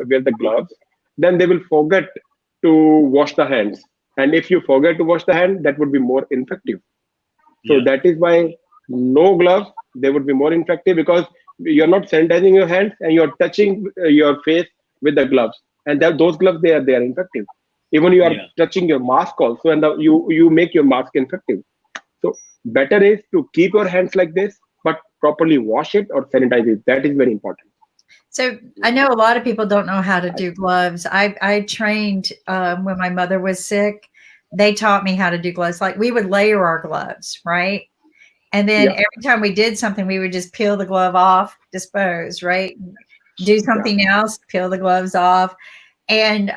wear the gloves, then they will forget to wash the hands. And if you forget to wash the hand, that would be more infective. So Yeah. that is why no gloves, they would be more infective because you're not sanitizing your hands and you're touching your face with the gloves. And those gloves, they are infective. Even you are Yeah. touching your mask also, and you make your mask infective. So better is to keep your hands like this, but properly wash it or sanitize it. That is very important. So I know a lot of people don't know how to do gloves. I trained when my mother was sick. They taught me how to do gloves. Like we would layer our gloves, right? And then Yeah, every time we did something, we would just peel the glove off, dispose, right? Do yeah, something else, peel the gloves off. And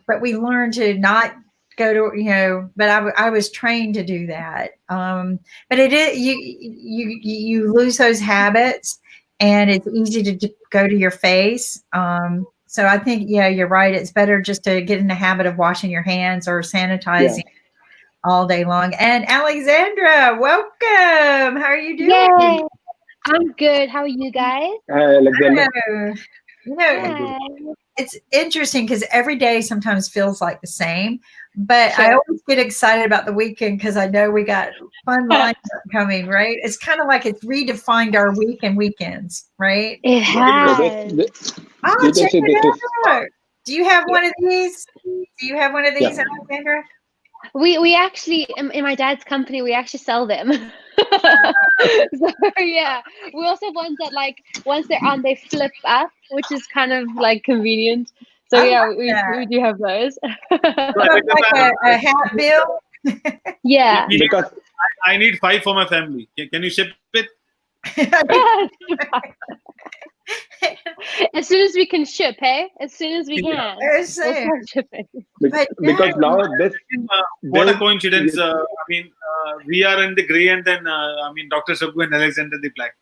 but we learned to not go to, but I was trained to do that. But it is you lose those habits, and it's easy to go to your face. So I think, yeah, you're right. It's better just to get in the habit of washing your hands or yeah. sanitizing all day long. And Alexandra, welcome. How are you Yay! doing? I'm good. How are you guys? Hi, Alexander. Oh, you know, I'm good. Hi. it's interesting because every day sometimes feels like the same, but I Sure. always get excited about the weekend because I know we got fun lines coming, right? It's kind of like it's redefined our week and weekends, right? It So has. Oh, you can check say this it is, out. Do you have yeah, one of these? Do you have one of yeah. these, Alexandra? We actually in my dad's company we actually sell them. So yeah, we also have ones that like once they're on they flip up, which is kind of like convenient. So I like yeah, that. we do have those. So Looks like Alexandra, a hat bill. Yeah. we need, Because I need 5 for my family. Can you ship it? As soon as we can ship, hey? As soon as we Yeah. can, Very we'll soon. start shipping. But because no, now What a this coincidence. I mean, we are in the gray, and then I mean, Dr. Subbu and Alexander the black.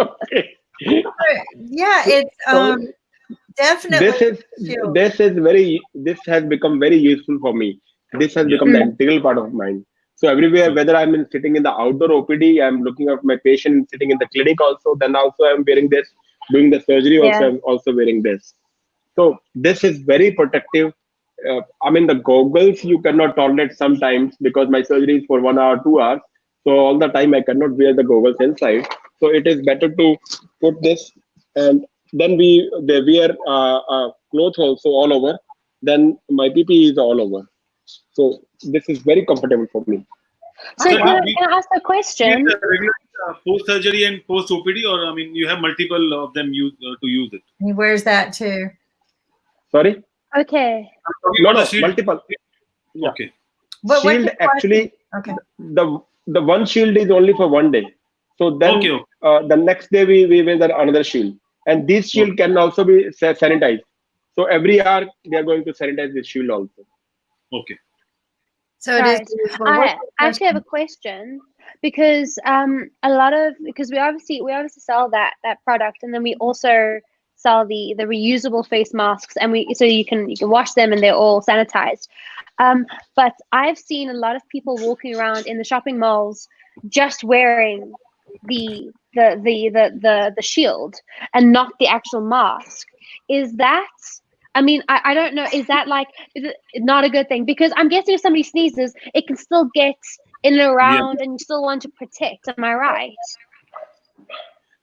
okay. yeah, it's So definitely this is shield. this has become very useful for me. This has Yeah. become the integral part of mine. So everywhere, True. whether I'm sitting in the outdoor OPD, I'm looking at my patient sitting in the clinic also. Then also I'm wearing this, doing the surgery also. Yeah. I'm also wearing this. So this is very protective. I mean, the goggles you cannot tolerate sometimes because my surgery is for 1 hour, 2 hours. So all the time I cannot wear the goggles inside. So it is better to put this, and then they wear clothes also all over. Then my PPE is all over. So this is very comfortable for me. So So I can like I, we can I ask a need question? regular post surgery and post OPD, or I mean, you have multiple of them to use it. he wears that too. Sorry? Okay. I'm talking No, about the no, shield. multiple. Yeah. Okay. What's Shield your question? actually, Okay. the one shield is only for 1 day. So Okay. then Okay. the next day we wear the another shield, and this Okay. shield can also be sanitized. So every hour they are going to sanitize this shield also. Okay. So it is Right. useful. What's I your actually have a question? question because a lot of because we obviously sell that product and then we also sell the reusable face masks and we so you can wash them and they're all sanitized. But I've seen a lot of people walking around in the shopping malls just wearing the shield and not the actual mask. Is that I mean, I don't know. Is that like is it not a good thing? Because I'm guessing if somebody sneezes, it can still get in and Yeah. around, and you still want to protect. Am I right?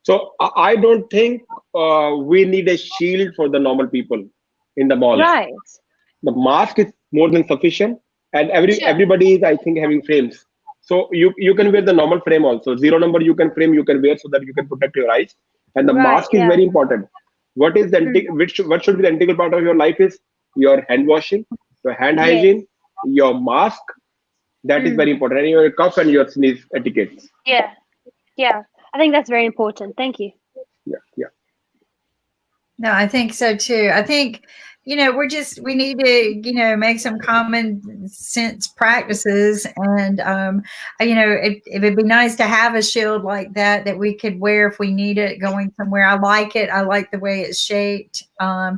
So I don't think we need a shield for the normal people in the mall. Yeah. Right. The mask is more than sufficient, and Sure. everybody is, I think, having frames. So you can wear the normal frame also. Zero number you can frame, you can wear so that you can protect your eyes. And the Right. mask is Yeah. very important. What is the Mm. what should be the integral part of your life is your hand washing, your hand Yes. hygiene, your mask. That is Mm. very important, and your cough and your sneeze etiquette. Yeah. Yeah. I think that's very important. Thank you. Yeah, yeah. No, I think so too. I think, we need to, make some common sense practices. And, it'd be nice to have a shield like that we could wear if we need it going somewhere. I like it. I like the way it's shaped. Mm.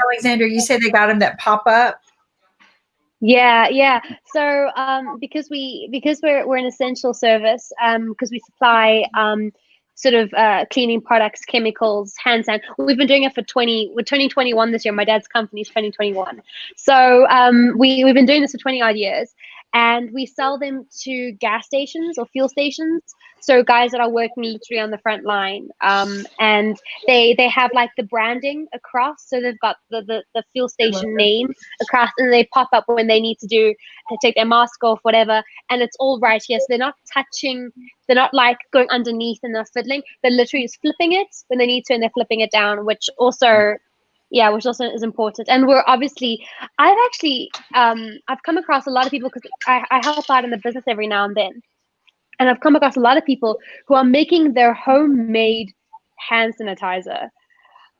Alexander, you said they got them that pop up. Yeah, yeah. So because we're an essential service, because we supply sort of cleaning products, chemicals, hand sand. We've been doing it for 2021 this year. My dad's company is 2021. So we've been doing this for 20 odd years, and we sell them to gas stations or fuel stations. So guys that are working literally on the front line, and they have like the branding across. So they've got the fuel station name across, and they pop up when they need to take their mask off, whatever. And it's all right here. So they're not touching, they're not like going underneath and they're fiddling. They're literally just flipping it when they need to, and they're flipping it down, which also is important. And we're obviously, I've come across a lot of people, because I help out in the business every now and then. And I've come across a lot of people who are making their homemade hand sanitizer,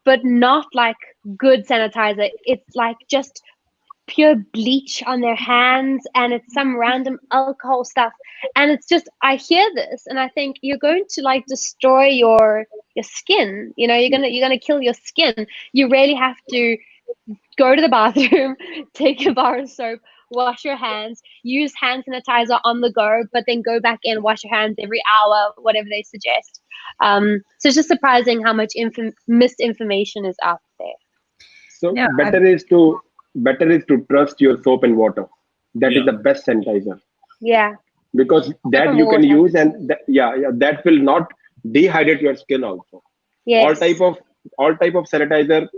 but not like good sanitizer. It's like just pure bleach on their hands, and it's some random alcohol stuff. And it's just, I hear this and I think, you're going to like destroy your skin. You know, you're gonna kill your skin. You really have to go to the bathroom, take a bar of soap, wash your hands, use hand sanitizer on the go, but then go back in, wash your hands every hour, whatever they suggest. So it's just surprising how much misinformation is out there. So better is to trust your soap and water. That is the best sanitizer. Yeah. Because that you can use, and that will not dehydrate your skin also. Yes. All type of sanitizer,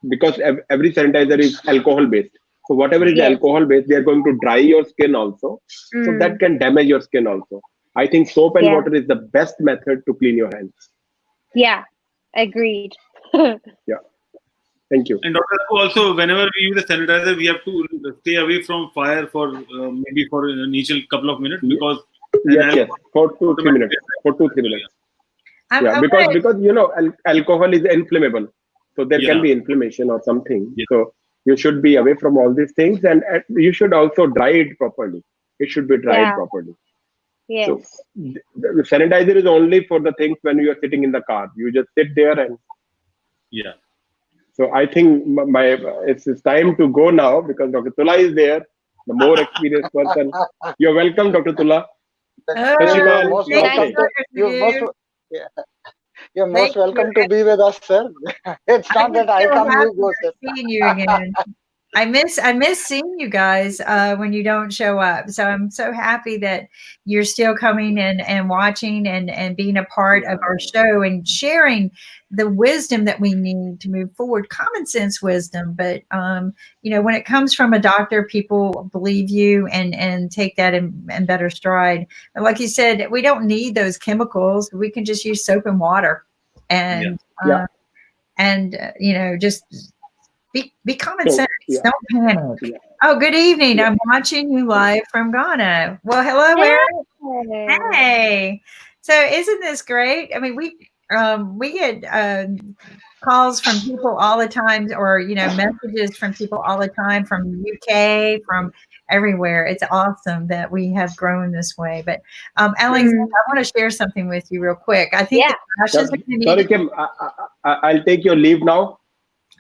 because every sanitizer is alcohol based. So whatever is alcohol based, they are going to dry your skin also. So that can damage your skin also. I think soap and water is the best method to clean your hands. Yeah, agreed. Yeah. Thank you. And Dr. Also, whenever we use the sanitizer, we have to stay away from fire for maybe for an initial couple of minutes, because yes, for 2-3 minutes. Because you know, alcohol is inflammable, so there can be inflammation or something. Yes. So you should be away from all these things, and you should also dry it properly. It should be dried properly. Yes. So the sanitizer is only for the things when you are sitting in the car. You just sit there and So I think it's time to go now, because Dr. Tula is there, the more experienced person. You're welcome, Dr. Tula. You're most welcome to be with us, sir. It's not that I come, you go, sir. Seeing you again. I miss seeing you guys when you don't show up. So I'm so happy that you're still coming and watching and being a part of our show and sharing the wisdom that we need to move forward, common sense wisdom. But you know, when it comes from a doctor, people believe you and take that in better stride. And like you said, we don't need those chemicals. We can just use soap and water, and you know, just be common sense. Don't panic. Oh, good evening. I'm watching you live from Ghana. Well, hello, Eric. Hey. So isn't this great? I mean, we get calls from people all the time, or, you know, messages from people all the time, from UK, from everywhere. It's awesome that we have grown this way. But Alex, I want to share something with you real quick. I think sorry, Kim, I'll take your leave now.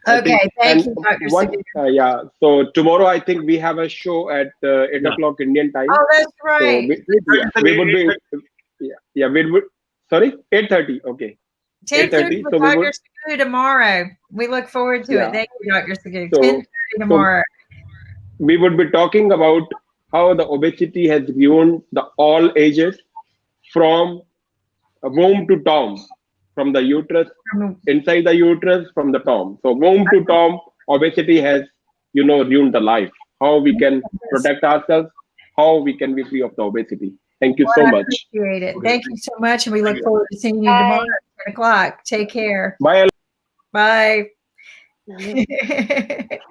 Okay, thank you, Dr. So tomorrow I think we have a show at 8 o'clock Indian time. Oh, that's right. So we would be, we would, sorry, 8:30. Okay. 10:30 with Dr. Sagu tomorrow. We look forward to it. Thank you, Dr. Sagu. 10:30 tomorrow. So we would be talking about how the obesity has ruined all ages, from womb to tomb. From the uterus, inside the uterus, from the tomb. So womb to tomb, obesity has, you know, ruined the life. How we can protect ourselves, how we can be free of the obesity. Thank you so much. Appreciate it. Thank you so much. And we look forward to seeing you tomorrow at 10 o'clock. Take care. Bye. Bye.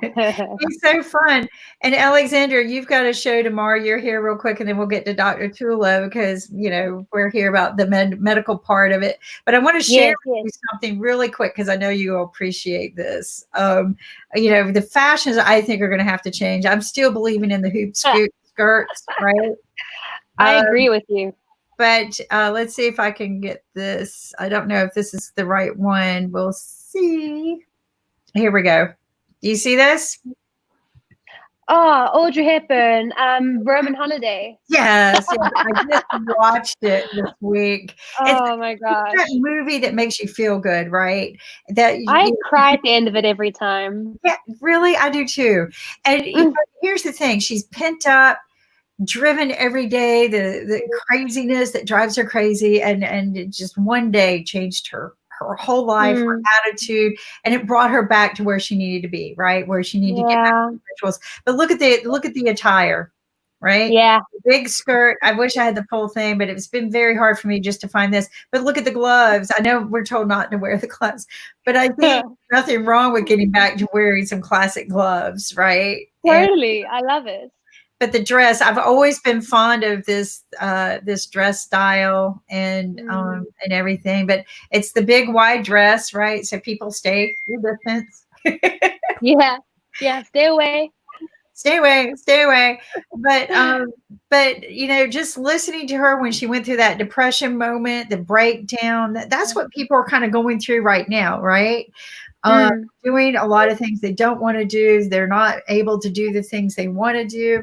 It's so fun. And Alexandra, you've got a show tomorrow. You're here real quick, and then we'll get to Dr. Tula, because, you know, we're here about the medical part of it. But I want to share with you something really quick, because I know you will appreciate this. You know, the fashions I think are going to have to change. I'm still believing in the hoop skirts, right? I agree with you. But let's see if I can get this. I don't know if this is the right one. We'll see. Here we go. Do you see this? Oh, Audrey Hepburn, Roman Holiday. Yes, yes, I just watched it this week. Oh my It's that gosh. movie that makes you feel good, right? That I cry at the end of it every time. yeah, really, I do too. And Mm, here's the thing: she's pent up, driven every day, the craziness that drives her crazy, and it just one day changed her whole life, her mm, attitude, and it brought her back to where she needed to be, right? Where she needed to get back yeah. to the rituals. But look at the attire, right? Yeah. Big skirt. I wish I had the full thing, but it's been very hard for me just to find this. But look at the gloves. I know we're told not to wear the gloves, but I think nothing wrong with getting back to wearing some classic gloves, right? And Totally. I love it. but the dress, I've always been fond of this dress style Mm, and everything. But it's the big wide dress, right? So people stay your distance. yeah. Yeah. Stay away. Stay away, stay away. But you know, just listening to her when she went through that depression moment, the breakdown, that's what people are kind of going through right now, right? Mm, Doing a lot of things they don't want to do. They're not able to do the things they want to do.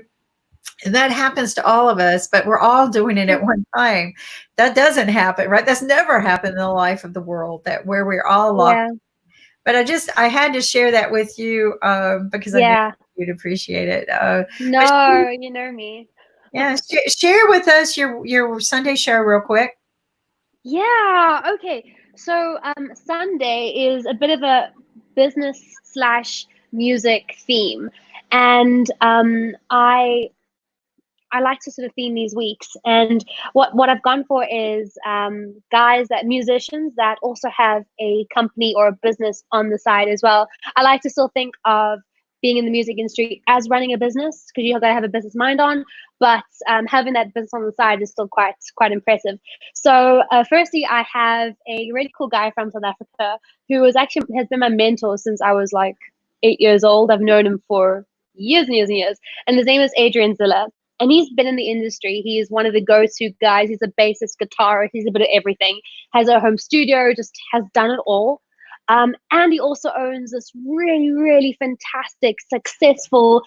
And that happens to all of us, but we're all doing it at one time. That doesn't happen, right? That's never happened in the life of the world that where we're all locked. yeah. But I had to share that with you because I knew Yeah. you'd appreciate it. But No, you know me. yeah, share with us your Sunday show real quick. Yeah, okay. So Sunday is a bit of a business slash music theme. And I like to sort of theme these weeks. And what I've gone for is musicians that also have a company or a business on the side as well. I like to still think of being in the music industry as running a business because you have got to have a business mind on, but having that business on the side is still quite impressive. So, firstly, I have a really cool guy from South Africa who has been my mentor since I was like 8 years old. I've known him for years and years and years, and his name is Adrian Ziller, and he's been in the industry. He is one of the go-to guys. He's a bassist, guitarist. He's a bit of everything. Has a home studio. Just has done it all. And he also owns this really, really fantastic, successful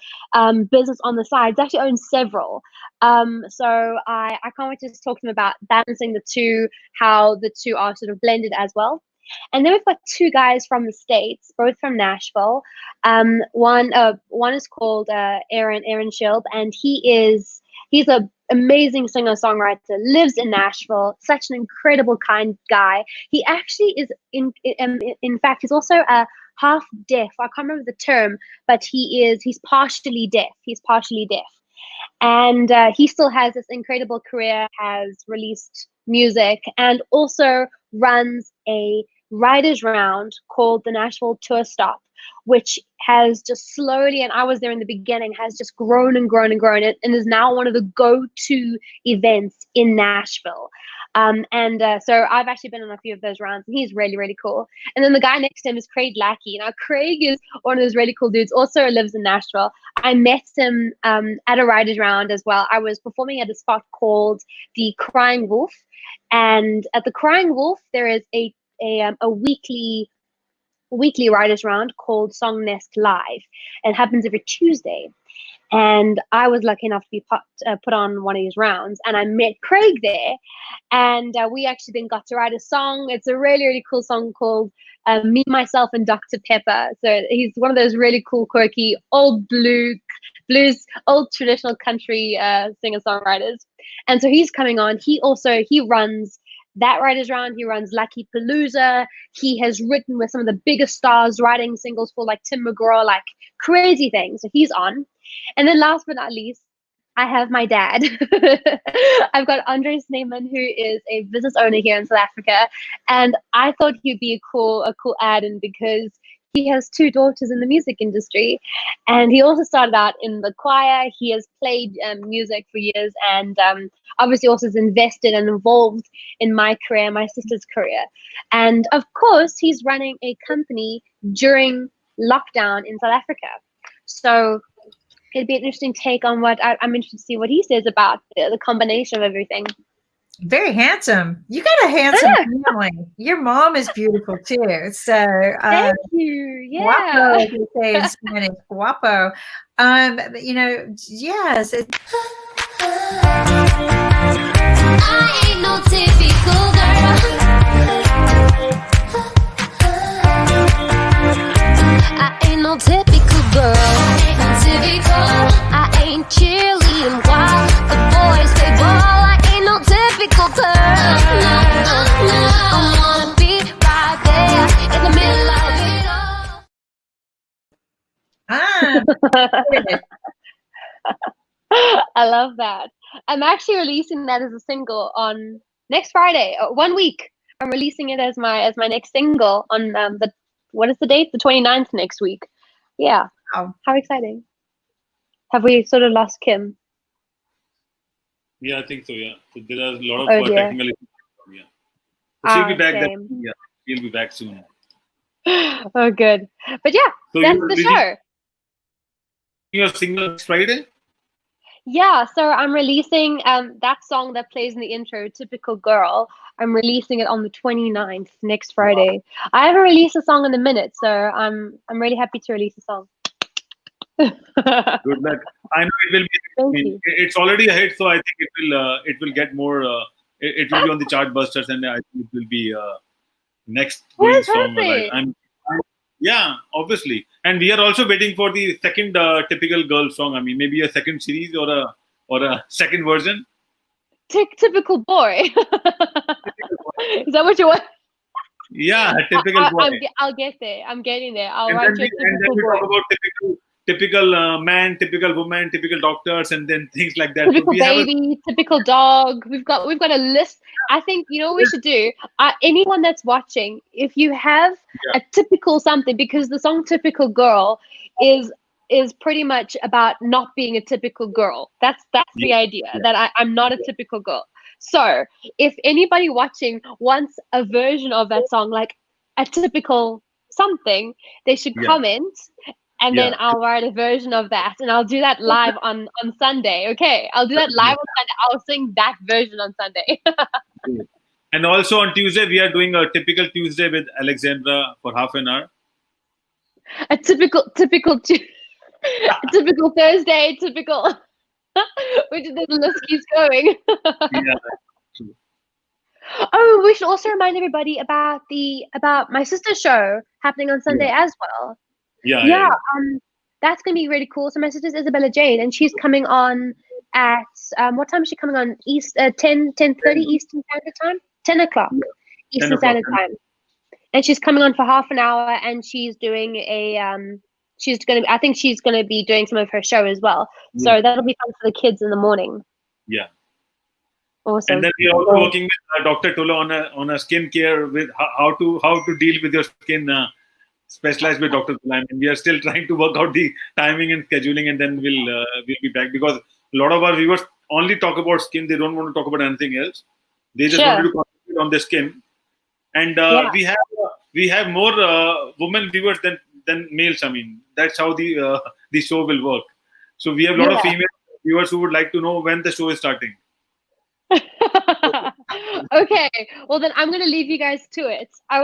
business on the side. He actually owns several. So I can't wait to just talk to him about balancing the two, how the two are sort of blended as well. And then we've got two guys from the States, both from Nashville. One is called Aaron Schilb, and he's a amazing singer songwriter. Lives in Nashville. Such an incredible, kind guy. He actually is in fact he's also a half deaf. I can't remember the term, but he's partially deaf. He's partially deaf, and he still has this incredible career. Has released music and also runs a writers round called the Nashville Tour Stop, which has just slowly, and I was there in the beginning, has just grown and grown and grown, and is now one of the go-to events in Nashville. So I've actually been on a few of those rounds, and he's really, really cool. And then the guy next to him is Craig Lackey. Now, Craig is one of those really cool dudes, also lives in Nashville. I met him at a writers round as well. I was performing at a spot called the Crying Wolf. And at the Crying Wolf, there is a weekly writers round called Song Nest Live. It happens every Tuesday. And I was lucky enough to be put on one of these rounds, and I met Craig there, and we actually then got to write a song. It's a really, really cool song called Me, Myself, and Dr. Pepper. So he's one of those really cool, quirky, old blues, old traditional country singer-songwriters. And so he's coming on. He runs that writers round. He runs Lucky Palooza. He has written with some of the biggest stars, writing singles for like Tim McGraw, like crazy things. So he's on. And then last but not least, I have my dad. I've got Andre Sneeman, who is a business owner here in South Africa. And I thought he'd be a cool add-in because he has two daughters in the music industry. And he also started out in the choir. He has played music for years, and obviously also is invested and involved in my career, my sister's career. And of course, he's running a company during lockdown in South Africa. So it'd be an interesting take on what I'm interested to see what he says about the combination of everything. Very handsome. You got a handsome family. Your mom is beautiful too. So Thank you. guapo, Yeah. as they say in Spanish, guapo. But, yes, I ain't no typical girl. I ain't no typical girl. I ain't no typical. I ain't cheerleading while the boys play ball. I ain't no typical girl. No, no. I wanna be right there in the middle of it all. I love that. I'm actually releasing that as a single on next Friday. 1 week. I'm releasing it as my next single on the what is the date? The 29th next week. Yeah. Wow. How exciting. Have we sort of lost Kim? Yeah, I think so. Yeah. So there are a lot of Oh, dear. technical issues. Yeah. So she'll be back. Shame. Yeah, she'll be back soon. Oh, good. But yeah, So that's you're the releasing show. your single next Friday? Yeah, so I'm releasing that song that plays in the intro, Typical Girl. I'm releasing it on the 29th, next Friday. I haven't released a song in a minute, so I'm really happy to release a song. Good luck. I know it will be. Thank you. It's already a hit, so I think it will get more. It will be on the chart busters, and I think it will be next going Yes, song. perfect. Yeah, obviously, and we are also waiting for the second typical girl song. I mean, maybe a second series or a second version. Typical boy. Is that what you want? Yeah, typical boy. I'll get there. I'm getting there. I'll And write then you a typical we boy. talk about typical man, typical woman, typical doctors, and then things like that. Typical So we have baby, typical dog. We've got a list. I think you know what we should do. Anyone that's watching, if you have a typical something, because the song "Typical Girl" is pretty much about not being a typical girl. That's the idea, that I'm not a typical girl. So if anybody watching wants a version of that song, like a typical something, they should comment. And then I'll write a version of that, and I'll do that live on Sunday. Okay, I'll do that live on Sunday. I'll sing that version on Sunday. And also on Tuesday, we are doing a typical Tuesday with Alexandra for half an hour. A typical typical Thursday, typical. Which the list keeps going. True. Oh, we should also remind everybody about my sister's show happening on Sunday as well. Yeah. That's gonna be really cool. So my sister's Isabella Jade, and she's coming on at what time is she coming on? 10:30 Eastern Standard Time, 10 o'clock Eastern Standard Time, and she's coming on for half an hour, and she's doing I think she's gonna be doing some of her show as well. So that'll be fun for the kids in the morning. Yeah. Awesome. And then we're also working with Dr. Tola on a skin care with how to deal with your skin. Specialized with Dr. Tola. I mean, we are still trying to work out the timing and scheduling, and then we'll be back, because a lot of our viewers only talk about skin. They don't want to talk about anything else. They just wanted to concentrate on the skin. And we have more women viewers than males. I mean, that's how the show will work. So we have a lot of female viewers who would like to know when the show is starting. Okay, well then I'm going to leave you guys to it. I will